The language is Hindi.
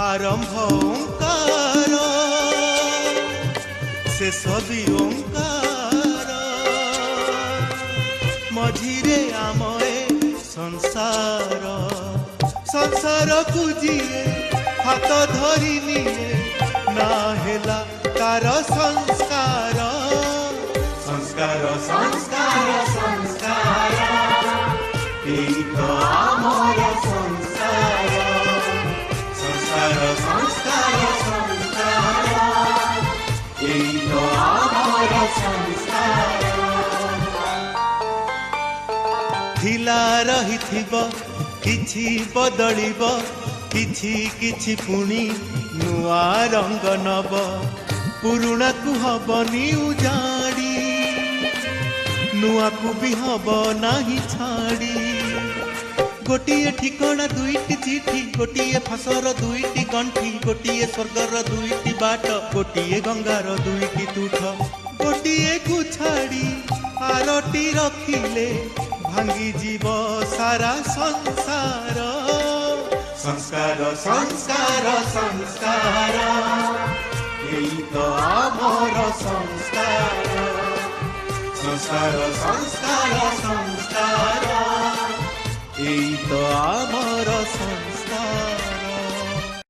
आरंभ ओंकार शेष भी ओंकार मझिरे आमए संसार संसार को जीए हाथ धरी निए ना हेला तार संस्कार संस्कार संस्कार संस्कार यही तो आमर संस्कार संस्कार संस्कार संस्कार यही तो आमर संस्कार थिला रहिथिबो किछि बदलिबो किछि किछि पुणी नुआ रंग नब पुरुणा को हबनी उजाड़ी नुआ को भी हब नाही छाड़ी गोटिए ठिकणा दुईटी चिठी गोटिए फासर दुईटी गंठी गोटिए स्वर्गर दुईटी बाट गोटिए गंगार दुईटी तुठ गोटिए को छाड़ी आरटी रखिले भांगी जीव सारा संसार संस्कार संस्कार संस्कार यही तो आमर संस्कार संस्कार संस्कार संस्कार यही तो आमर संस्कार।